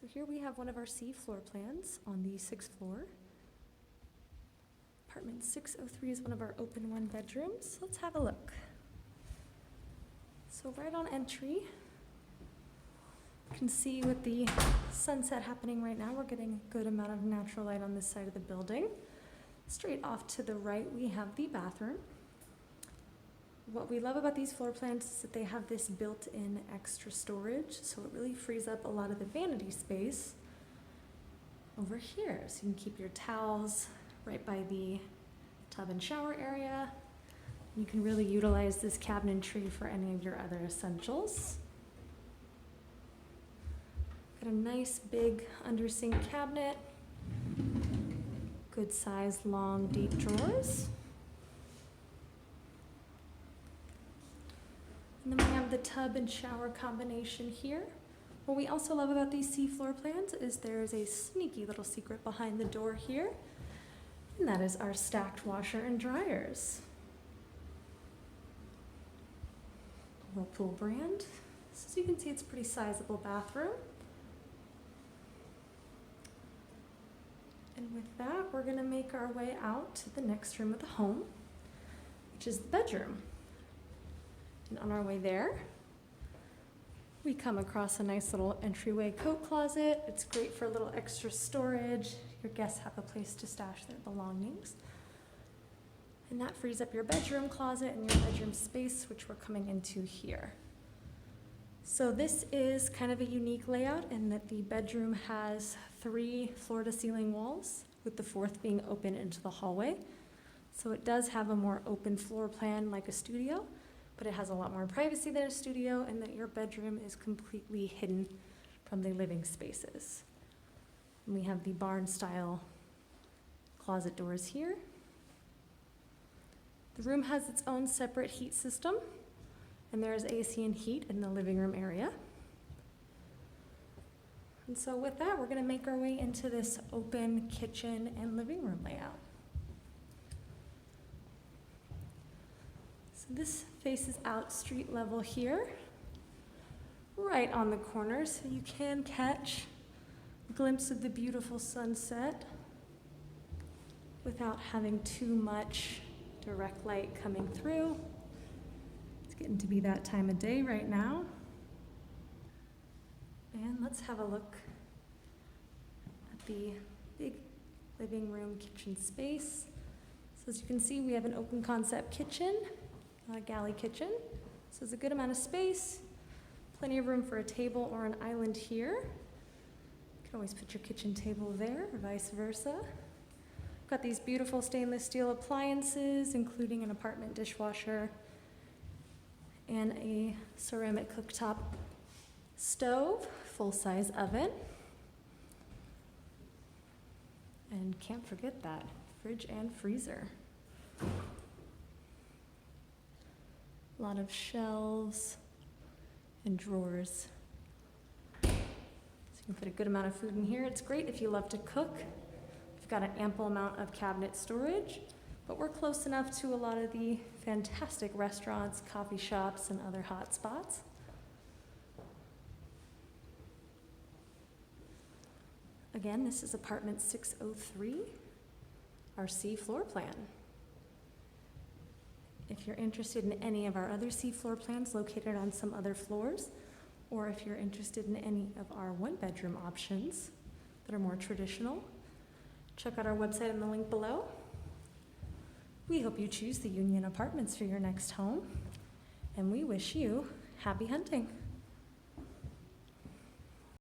So here we have one of our C floor plans on the 6th floor. Apartment 603 is one of our open one bedrooms. Let's have a look. So right on entry, you can see with the sunset happening right now, we're getting a good amount of natural light on this side of the building. Straight off to the right, we have the bathroom. What we love about these floor plans is that they have this built-in extra storage, so it really frees up a lot of the vanity space over here. So you can keep your towels right by the tub and shower area. You can really utilize this cabinetry for any of your other essentials. Got a nice big under sink cabinet, good sized long deep drawers. And then we have the tub and shower combination here. What we also love about these C floor plans is there's a sneaky little secret behind the door here, and that is our stacked washer and dryers. Whirlpool brand. So as you can see, it's a pretty sizable bathroom. And with that, we're gonna make our way out to the next room of the home, which is the bedroom. And on our way there, we come across a nice little entryway coat closet. It's great for a little extra storage. Your guests have a place to stash their belongings. And that frees up your bedroom closet and your bedroom space, which we're coming into here. So this is kind of a unique layout in that the bedroom has 3 floor-to-ceiling walls, with the 4th being open into the hallway. So it does have a more open floor plan like a studio, but it has a lot more privacy than a studio, and that your bedroom is completely hidden from the living spaces. And we have the barn-style closet doors here. The room has its own separate heat system, and there's AC and heat in the living room area. And so with that, we're gonna make our way into this open kitchen and living room layout. So this faces out street level here, right on the corner, so you can catch a glimpse of the beautiful sunset without having too much direct light coming through. It's getting to be that time of day right now. And let's have a look at the big living room kitchen space. So as you can see, we have an open concept kitchen, a galley kitchen. So there's a good amount of space, plenty of room for a table or an island here. You can always put your kitchen table there, or vice versa. Got these beautiful stainless steel appliances, including an apartment dishwasher and a ceramic cooktop stove, full-size oven. And can't forget that, fridge and freezer. A lot of shelves and drawers. So you can put a good amount of food in here. It's great if you love to cook. We've got an ample amount of cabinet storage, but we're close enough to a lot of the fantastic restaurants, coffee shops, and other hot spots. Again, this is apartment 603, our C floor plan. If you're interested in any of our other C floor plans located on some other floors, or if you're interested in any of our one-bedroom options that are more traditional, check out our website in the link below. We hope you choose the Union Apartments for your next home, and we wish you happy hunting.